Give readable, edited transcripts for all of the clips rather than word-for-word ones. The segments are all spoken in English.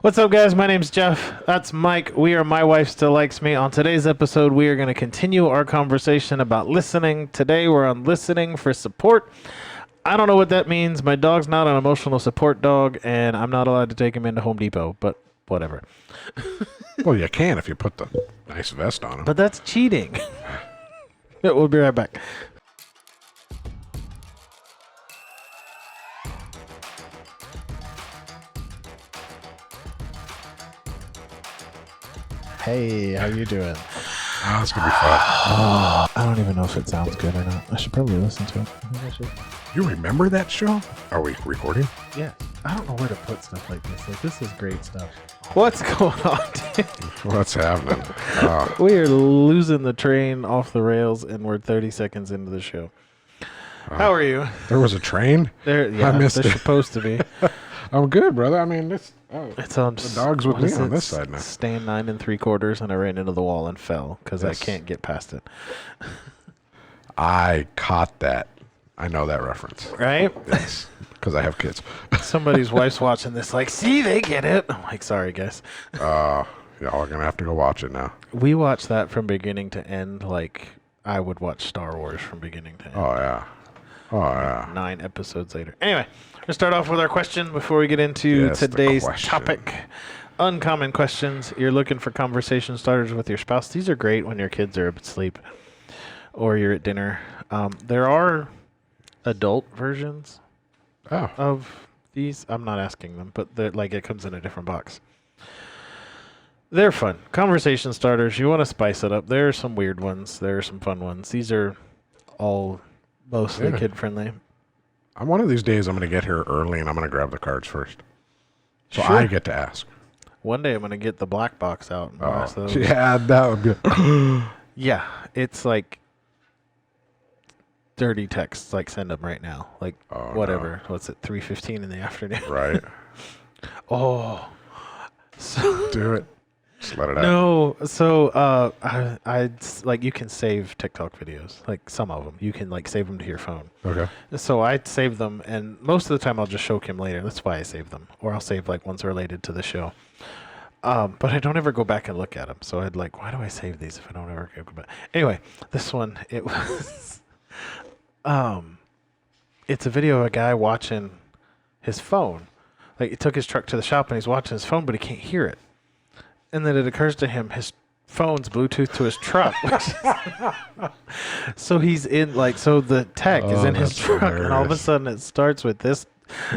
What's up, guys? My name's Jeff. That's Mike. We are My Wife Still Likes Me. On today's episode, we are going to continue our conversation about listening. Today, we're on listening for support. I don't know what that means. My dog's not an emotional support dog, and I'm not allowed to take him into Home Depot, but whatever. Well, you can if you put the nice vest on him. But that's cheating. We'll be right back. Hey, how you doing? Oh, it's going to be fun. Oh, I don't even know if it sounds good or not. I should probably listen to it. I think I should. You remember that show? Are we recording? Yeah. I don't know where to put stuff like this. Like, this is great stuff. What's going on, dude? What's happening? We are losing the train off the rails, and we're 30 seconds into the show. How are you? There was a train? Yeah, I missed they're it. supposed to be. I'm good, brother. I mean, It's on. the dog's with what me is on it? this side now. Stand 9 3/4, and I ran into the wall and fell because Yes. I can't get past it. I caught that. I know that reference. Right? Yes, because I have kids. Somebody's wife's watching this like, see, they get it. I'm like, sorry, guys. Y'all are going to have to go watch it now. We watched that from beginning to end like I would watch Star Wars from beginning to end. Oh, yeah. Oh, yeah. 9 episodes later. Anyway, we'll start off with our question before we get into Yes, the today's question. topic. Uncommon questions. You're looking for conversation starters with your spouse. These are great when your kids are asleep or you're at dinner. There are adult versions Oh, of these. I'm not asking them, but like it comes in a different box. They're fun. Conversation starters. You want to spice it up. There are some weird ones. There are some fun ones. These are all mostly Yeah. kid-friendly. one of these days I'm going to get here early and I'm going to grab the cards first. So Sure. I get to ask. One day I'm going to get the black box out and watch those. Yeah, that would be... Yeah, it's like dirty texts. Like send them right now. Like Oh, whatever. What's it? 3:15 in the afternoon. Right. Oh, so Do it. Just let it out. no. So I like you can save TikTok videos. Like some of them, you can like save them to your phone. Okay. So I save them, and most of the time I'll just show Kim later. That's why I save them, or I'll save like ones related to the show. But I don't ever go back and look at them. So I'd like, why do I save these if I don't ever go back? Anyway, this one, it was, it's a video of a guy watching his phone. Like he took his truck to the shop and he's watching his phone, but he can't hear it. And then it occurs to him his phone's Bluetooth to his truck. So he's in so the tech is in his that's truck, and all of a hilarious. sudden it starts with this.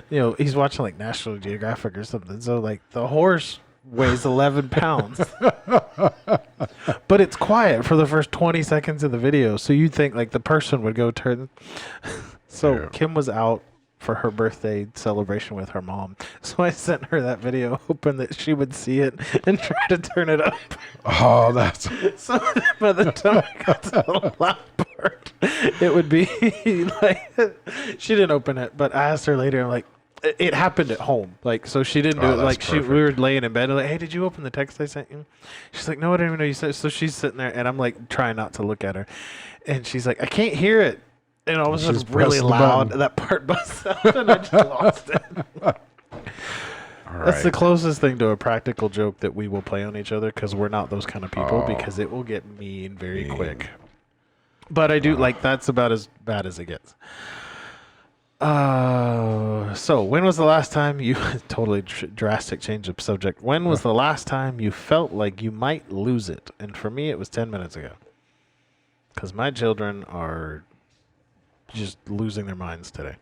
He's watching like National Geographic or something. So like the horse weighs 11 pounds, but it's quiet for the first 20 seconds of the video. So you'd think like the person would go turn. So Yeah. Kim was out for her birthday celebration with her mom. So I sent her that video hoping that she would see it and try to turn it up. Oh, that's... So by the time I got to the loud part, it would be like, she didn't open it, but I asked her later, I'm like, it happened at home. Like, so she didn't do Oh, it. that's Like, we were laying in bed, like, hey, did you open the text I sent you? She's like, no, I didn't even know you sent it. So she's sitting there, and I'm like, trying not to look at her. And she's like, I can't hear it. And all of a sudden, Just really press the loud, button. that part busts out, and I just lost it. All That's the right. closest thing to a practical joke that we will play on each other, because we're not those kind of people, Oh. because it will get mean very Mean. quick. But I do, that's about as bad as it gets. So when was the last time you, totally drastic change of subject, when was the last time you felt like you might lose it? And for me, it was 10 minutes ago. Because my children are just losing their minds today.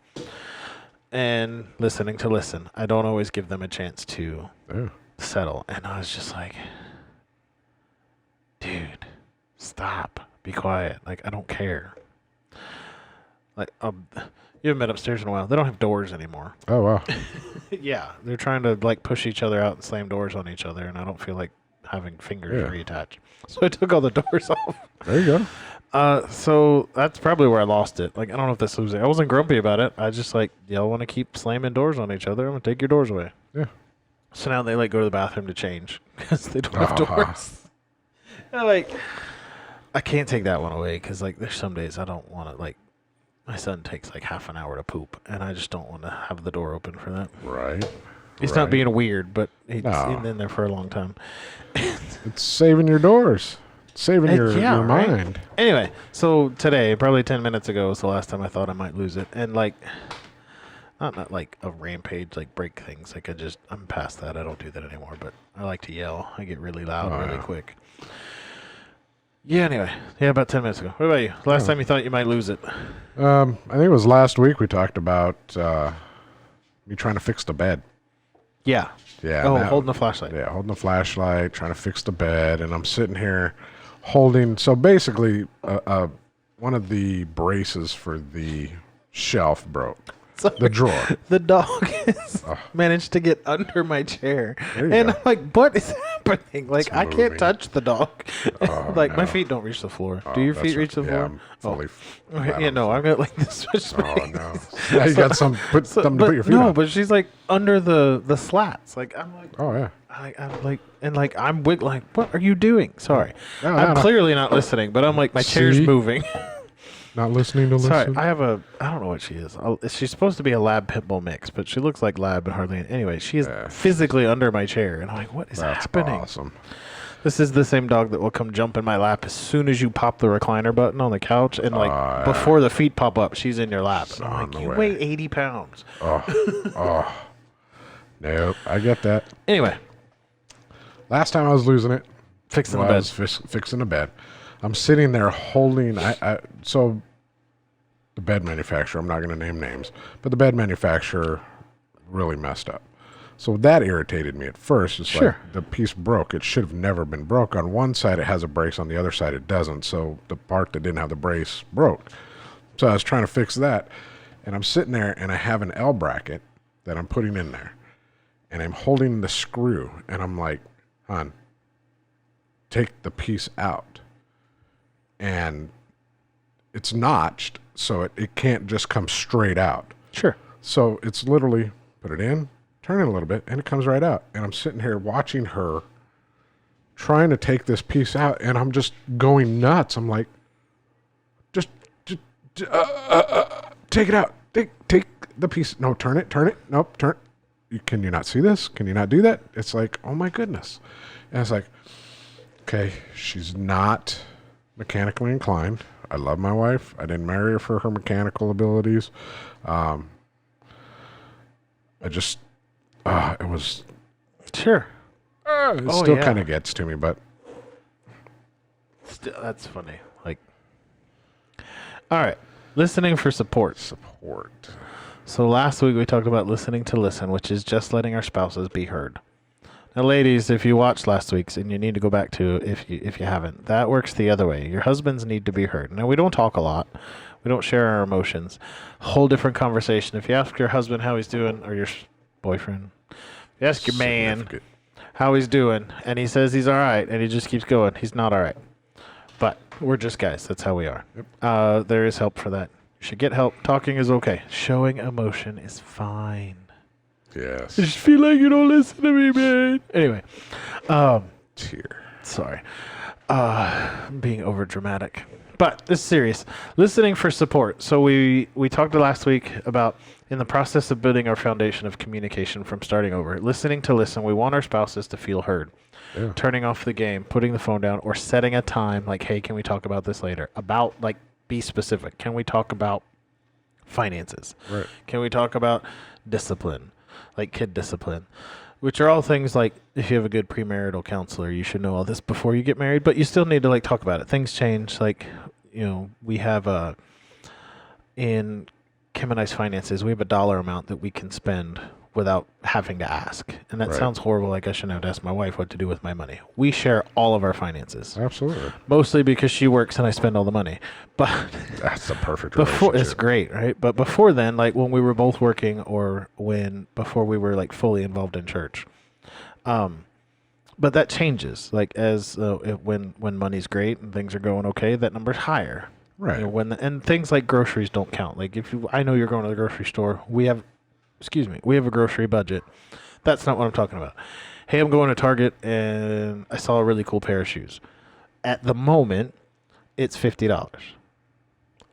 And listening to listen. I don't always give them a chance to Yeah. settle. And I was just like, dude, stop. Be quiet. Like, I don't care. Like, you haven't been upstairs in a while. They don't have doors anymore. Oh, wow. Yeah. They're trying to, like, push each other out and slam doors on each other. And I don't feel like having fingers Yeah. reattached. So I took all the doors off. There you go. So that's probably where I lost it. Like, I don't know if that's losing. I wasn't grumpy about it. I just like, y'all want to keep slamming doors on each other. I'm going to take your doors away. Yeah. So now they like go to the bathroom to change because they don't have Uh-huh. doors. And, like, I can't take that one away because like there's some days I don't want to, like, my son takes like half an hour to poop and I just don't want to have the door open for that. Right. He's not being weird, but he's No. in there for a long time. It's saving your doors. Saving your right? mind. Anyway, so today, probably 10 minutes ago, was the last time I thought I might lose it. And, like, not like a rampage, like break things. Like, I'm past that. I don't do that anymore. But I like to yell. I get really loud really quick. Yeah, anyway. Yeah, about 10 minutes ago. What about you? Last time you thought you might lose it? I think it was last week we talked about me trying to fix the bed. Yeah. Yeah. Oh, holding the flashlight. Yeah, holding the flashlight, trying to fix the bed, and I'm sitting here holding. So basically, one of the braces for the shelf broke. Sorry. The drawer. The dog has managed to get under my chair. And go. I'm like, what is happening? Like, I can't moving. touch the dog. Like, my no. feet don't reach the floor. Do your feet reach the Yeah, floor? I'm fully. Okay, yeah, no, I'm got like this much Oh space. no! Now you got something to put your feet no, on. but she's like under the slats. Like, I'm like, Oh yeah. I'm like, and like, I'm like, what are you doing? Sorry. No, I'm no. clearly not listening, but I'm like, my chair's See? moving. Not listening to Sorry, listen. I don't know what she is. She's supposed to be a lab pit bull mix, but she looks like lab, but hardly. Anyway, she is physically under my chair, and I'm like, what is That's happening? awesome. This is the same dog that will come jump in my lap as soon as you pop the recliner button on the couch, and like before the feet pop up, she's in your lap. And I'm like, you weigh 80 pounds. Nope, I get that. Anyway, Last time I was losing it, fixing the I bed. was fixing the bed. I'm sitting there holding. So the bed manufacturer. I'm not going to name names, but the bed manufacturer really messed up. So that irritated me at first. It's like the piece broke. It should have never been broke. On one side, it has a brace. On the other side, it doesn't. So the part that didn't have the brace broke. So I was trying to fix that. And I'm sitting there, and I have an L bracket that I'm putting in there. And I'm holding the screw. And I'm like, hon, take the piece out. And it's notched, so it can't just come straight out. Sure. So it's literally put it in, turn it a little bit, and it comes right out. And I'm sitting here watching her trying to take this piece out, and I'm just going nuts. I'm like, just take it out. Take the piece. No, turn it. Nope, turn it. Can you not see this? Can you not do that? It's like, oh my goodness. And it's like, okay, she's not mechanically inclined. I love my wife. I didn't marry her for her mechanical abilities. It was... Sure. It still kind of gets to me, but... That's funny. Like, all right. Listening for support. So last week we talked about listening to listen, which is just letting our spouses be heard. Now, ladies, if you watched last week's, and you need to go back to if you haven't, that works the other way. Your husbands need to be heard. Now, we don't talk a lot. We don't share our emotions. Whole different conversation. If you ask your husband how he's doing, or your boyfriend, if you ask your man how he's doing, and he says he's all right, and he just keeps going, he's not all right. But we're just guys. That's how we are. Yep. There is help for that. You should get help. Talking is okay. Showing emotion is fine. Yes. I just feel like you don't listen to me, man. Anyway. Tear. Sorry. I'm being over dramatic. But this is serious. Listening for support. So we talked last week about in the process of building our foundation of communication from starting over. Listening to listen. We want our spouses to feel heard. Yeah. Turning off the game, putting the phone down, or setting a time like, hey, can we talk about this later? About, like, be specific. Can we talk about finances? Right. Can we talk about discipline? Like kid discipline, which are all things like if you have a good premarital counselor, you should know all this before you get married, but you still need to like talk about it. Things change. Like, we have in Kim and I's finances, we have a dollar amount that we can spend without having to ask. And that sounds horrible. Like I shouldn't have to ask my wife what to do with my money. We share all of our finances. Absolutely. Mostly because she works and I spend all the money. But that's the perfect relationship. It's great, right? But before then, like when we were both working or before we were like fully involved in church. But that changes. Like as when money's great and things are going okay, that number's higher. Right. And things like groceries don't count. Like I know you're going to the grocery store. We have a grocery budget. That's not what I'm talking about. Hey, I'm going to Target and I saw a really cool pair of shoes. At the moment, it's $50. Right.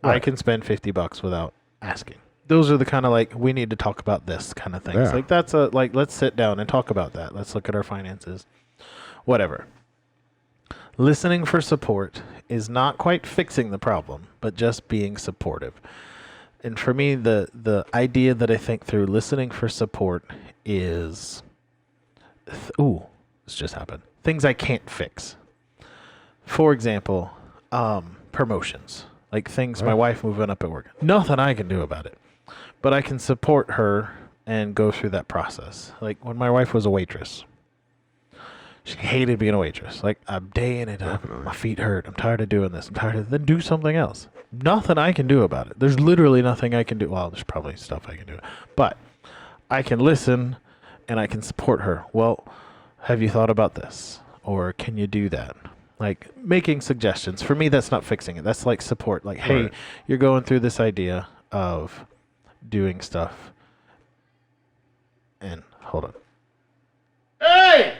I can spend $50 without asking. those are the kind of like, we need to talk about this kind of things. Yeah. Like that's a like, let's sit down and talk about that. Let's look at our finances. Whatever. Listening for support is not quite fixing the problem, but just being supportive. And for me, the idea that I think through listening for support is, this just happened. Things I can't fix. For example, promotions, like things my wife moving up at work. Nothing I can do about it, but I can support her and go through that process. Like when my wife was a waitress. She hated being a waitress. Like, I'm day in and out. My feet hurt. I'm tired of doing this. I'm tired of... Then do something else. Nothing I can do about it. There's literally nothing I can do. Well, there's probably stuff I can do. But I can listen and I can support her. Well, have you thought about this? Or can you do that? Like, making suggestions. For me, that's not fixing it. That's like support. Like, hey, you're going through this idea of doing stuff. And, hold on. Hey!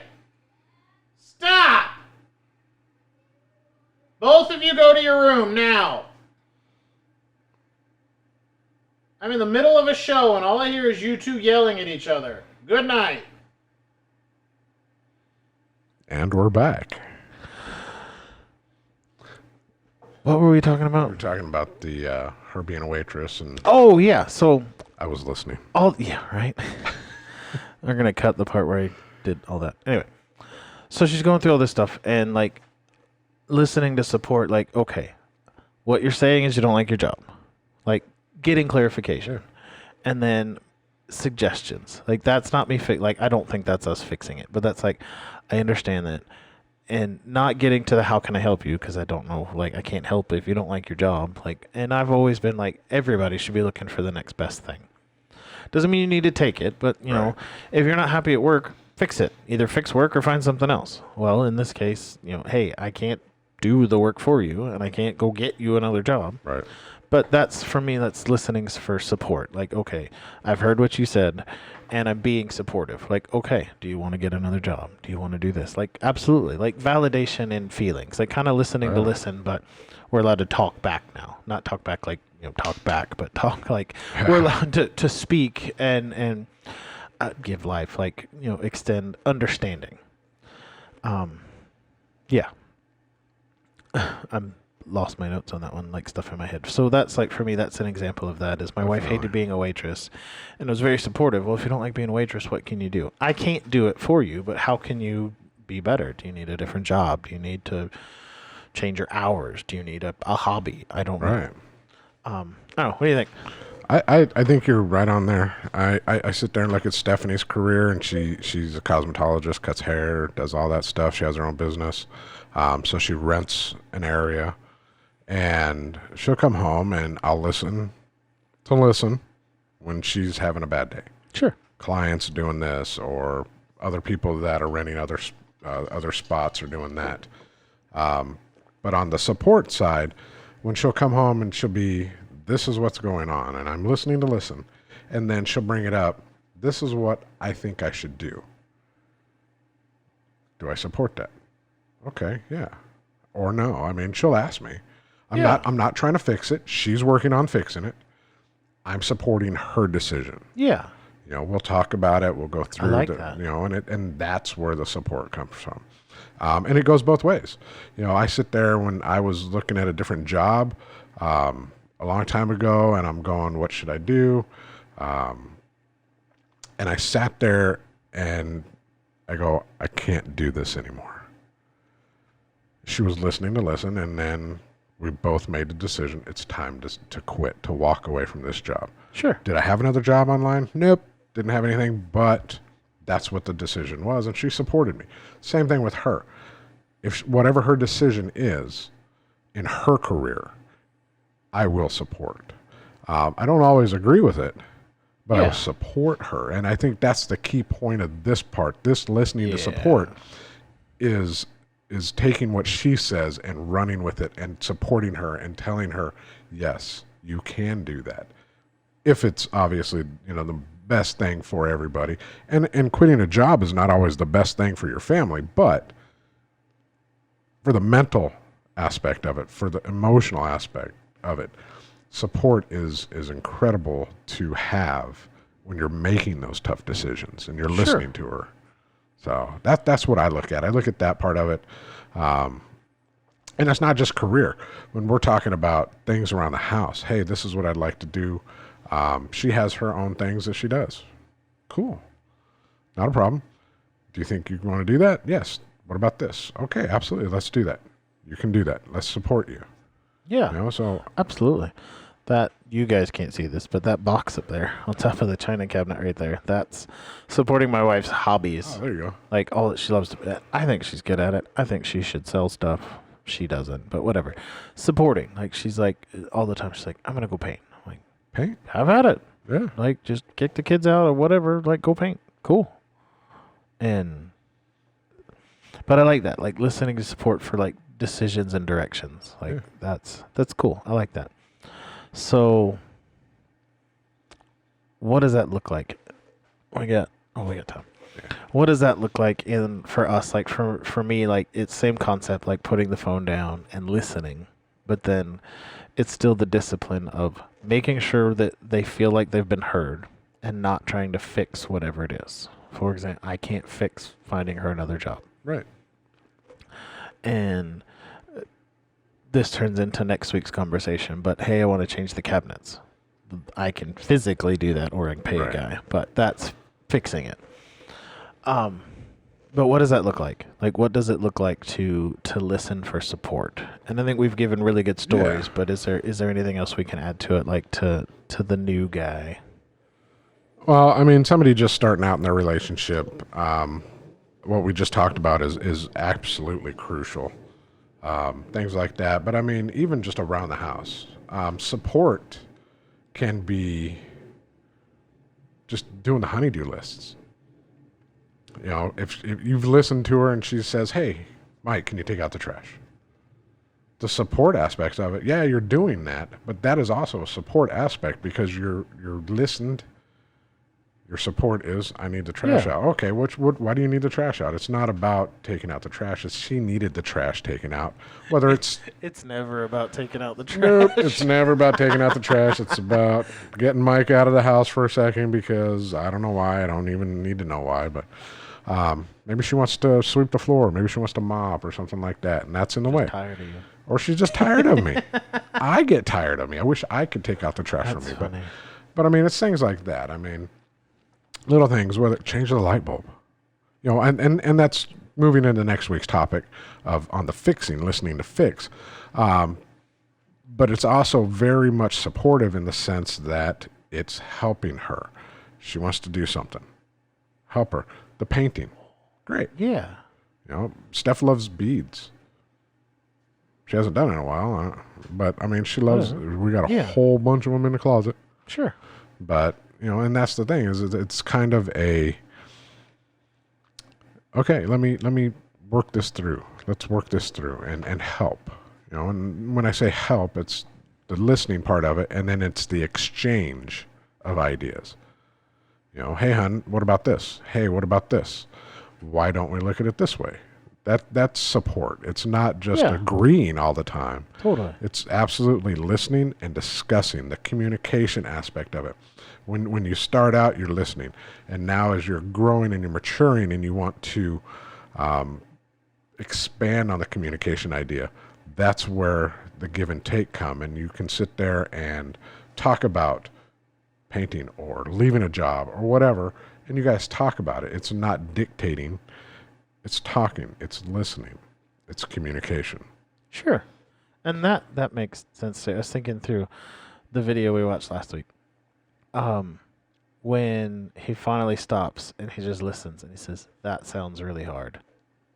Stop! Both of you go to your room now. I'm in the middle of a show and all I hear is you two yelling at each other. Good night. And we're back. What were we talking about? We were talking about the her being a waitress, and oh yeah, so I was listening. Right. We're gonna cut the part where I did all that. Anyway. So she's going through all this stuff and like listening to support, like, okay, what you're saying is you don't like your job. Like getting clarification. And then suggestions. Like that's not me like I don't think that's us fixing it, but that's like I understand that. And not getting to the how can I help you, because I don't know, like I can't help if you don't like your job. Like, and I've always been like, everybody should be looking for the next best thing. Doesn't mean you need to take it, but you know, if you're not happy at work, fix it. Either fix work or find something else. Well, in this case, you know, hey, I can't do the work for you and I can't go get you another job. Right. But that's, for me, that's listening for support. Like, okay, I've heard what you said and I'm being supportive. Like, okay, do you want to get another job? Do you want to do this? Like, absolutely. Like validation and feelings. Like kind of listening to listen, but we're allowed to talk back now. Not talk back like, you know, talk back, but talk like we're allowed to speak and give life, like, you know, extend understanding. Yeah. I'm lost my notes on that one, like stuff in my head. So that's like, for me, that's an example of that. Is my wife hated being a waitress and was very supportive. Well, if you don't like being a waitress, what can you do? I can't do it for you, but how can you be better? Do you need a different job? Do you need to change your hours? Do you need a hobby? I don't know. Right. I don't know. What do you think? I think you're right on there. I sit there and look at Stephanie's career, and she's a cosmetologist, cuts hair, does all that stuff. She has her own business. So she rents an area, and she'll come home, and I'll listen when she's having a bad day. Sure. Clients doing this, or other people that are renting other spots are doing that. But on the support side, when she'll come home and she'll be, this is what's going on, and I'm listening to listen. And then she'll bring it up. This is what I think I should do. Do I support that? Okay, yeah. Or no. I mean, she'll ask me. I'm not trying to fix it. She's working on fixing it. I'm supporting her decision. Yeah. You know, we'll talk about it. We'll go through that. You know, and that's where the support comes from. And it goes both ways. You know, I sit there when I was looking at a different job a long time ago, and I'm going, what should I do? And I sat there and I go, I can't do this anymore. She was listening to listen, and then we both made a decision. It's time to quit, to walk away from this job. Sure. Did I have another job online? Nope. Didn't have anything, but that's what the decision was, and she supported me. Same thing with her. If whatever her decision is in her career, I will support. I don't always agree with it, but I will support her. And I think that's the key point of this part. This listening to support is taking what she says and running with it and supporting her and telling her, yes, you can do that. If it's obviously, you know, the best thing for everybody. And quitting a job is not always the best thing for your family, but for the mental aspect of it, for the emotional aspect of it, support is incredible to have when you're making those tough decisions and you're Sure. listening to her. So that's what I look at. I look at that part of it. And it's not just career. When we're talking about things around the house, hey, this is what I'd like to do. She has her own things that she does. Cool. Not a problem. Do you think you want to do that? Yes. What about this? Okay, absolutely. Let's do that. You can do that. Let's support you. Yeah. You know, so Absolutely. That you guys can't see this, but that box up there on top of the china cabinet right there, that's supporting my wife's hobbies. oh, there you go. Like all that she loves to. I think she's good at it. I think she should sell stuff. She doesn't, but whatever. Supporting, like she's like all the time. She's like, I'm gonna go paint. I'm like, Paint. have at it. Yeah. Like just kick the kids out or whatever. Like go paint. Cool. And but I like that. Like listening to support for like decisions and directions. Like Yeah. that's cool. I like that. So, what does that look like? We got time. Yeah. What does that look like for us? Like for me, like it's same concept, like putting the phone down and listening, but then it's still the discipline of making sure that they feel like they've been heard and not trying to fix whatever it is. For example, I can't fix finding her another job, Right. and this turns into next week's conversation, but hey, I want to change the cabinets. I can physically do that or I can pay Right. a guy, but that's fixing it. But what does that look like? Like, what does it look like to listen for support? And I think we've given really good stories, but is there anything else we can add to it, like to the new guy? Well, I mean, somebody just starting out in their relationship, what we just talked about is absolutely crucial. Things like that. But I mean, even just around the house, support can be just doing the honeydew lists. You know, if you've listened to her and she says, "Hey, Mike, can you take out the trash?" The support aspects of it, yeah, you're doing that, but that is also a support aspect because you're listened. Your support is, I need the trash Yeah. out. Okay, why do you need the trash out? It's not about taking out the trash. It's she needed the trash taken out. Whether it's It's never about taking out the trash. nope, it's never about taking out the trash. It's about getting Mike out of the house for a second because I don't know why. I don't even need to know why, but maybe she wants to sweep the floor. Maybe she wants to mop or something like that, and that's in the way. Tired of you. Or she's just tired of me. I get tired of me. I wish I could take out the trash That's for me, funny. but I mean, it's things like that. I mean, little things, whether change the light bulb, you know, and that's moving into next week's topic of on the fixing, listening to fix. But it's also very much supportive in the sense that it's helping her. She wants to do something. Help her. The painting. Great. Yeah. You know, Steph loves beads. She hasn't done it in a while, but I mean, she loves. We got a Yeah. whole bunch of them in the closet. Sure. But you know, and that's the thing is it's kind of a okay. Let me work this through. Let's work this through and help. You know, and when I say help, it's the listening part of it, and then it's the exchange of ideas. You know, hey, hon, what about this? Hey, what about this? Why don't we look at it this way? That's support. It's not just Yeah. agreeing all the time. Totally. It's absolutely listening and discussing the communication aspect of it. When you start out, you're listening, and now as you're growing and you're maturing, and you want to expand on the communication idea, that's where the give and take come, and you can sit there and talk about painting or leaving a job or whatever, and you guys talk about it. It's not dictating. It's talking. It's listening. It's communication. Sure. And that makes sense too. I was thinking through the video we watched last week. When he finally stops and he just listens and he says, "That sounds really hard."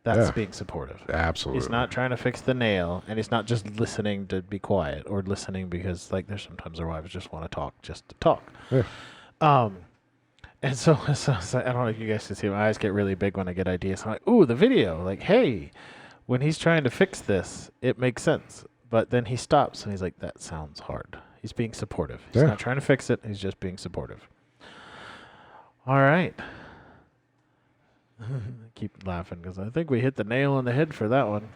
That's Yeah. being supportive. Absolutely. He's not trying to fix the nail, and he's not just listening to be quiet or listening because, like, there's sometimes their wives just want to talk just to talk. Yeah. And so I don't know if you guys can see, my eyes get really big when I get ideas. I'm like, ooh, the video. Like, hey, when he's trying to fix this, it makes sense. But then he stops and he's like, that sounds hard. He's being supportive. He's Yeah. not trying to fix it. He's just being supportive. All right. I keep laughing because I think we hit the nail on the head for that one.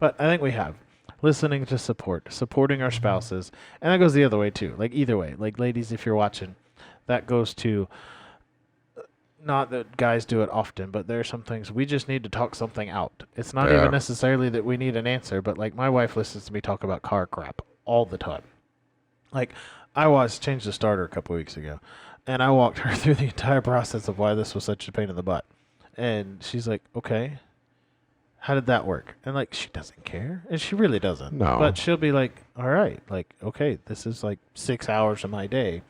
But I think we have. listening to supporting our spouses, and that goes the other way too. Like either way, like ladies, if you're watching, that goes to. Not that guys do it often, but there are some things we just need to talk something out. It's not even necessarily that we need an answer, but like my wife listens to me talk about car crap all the time. Like changed the starter a couple weeks ago, and I walked her through the entire process of why this was such a pain in the butt. And she's like, okay, how did that work? And like, she doesn't care. And she really doesn't. No. But she'll be like, all right, like, okay, this is like 6 hours of my day.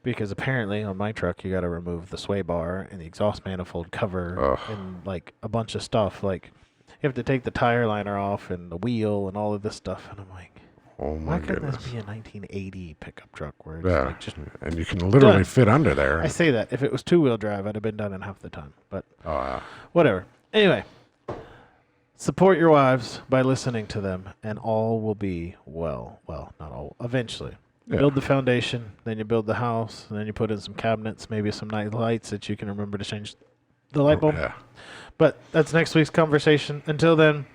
Because apparently on my truck, you got to remove the sway bar and the exhaust manifold cover and like a bunch of stuff. Like you have to take the tire liner off and the wheel and all of this stuff. And I'm like, oh my why goodness. couldn't this be a 1980 pickup truck where it's Yeah. like just And you can literally done. fit under there. I say that. If it was two-wheel drive, I'd have been done in half the time. But Oh, whatever. Anyway, support your wives by listening to them, and all will be well. Well, not all. Eventually. yeah. Build the foundation, then you build the house, and then you put in some cabinets, maybe some night lights that you can remember to change the light bulb. Yeah. But that's next week's conversation. Until then,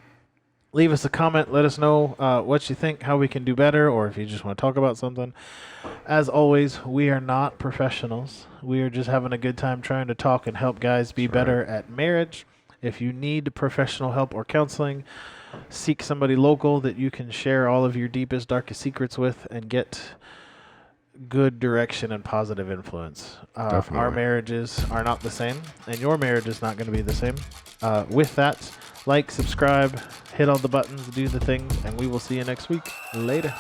leave us a comment. Let us know what you think, how we can do better, or if you just want to talk about something. As always, we are not professionals. We are just having a good time trying to talk and help guys be better at marriage. If you need professional help or counseling, seek somebody local that you can share all of your deepest, darkest secrets with and get good direction and positive influence. Definitely. Our marriages are not the same, and your marriage is not going to be the same. With that, like, subscribe, hit all the buttons, do the things, and we will see you next week. Later.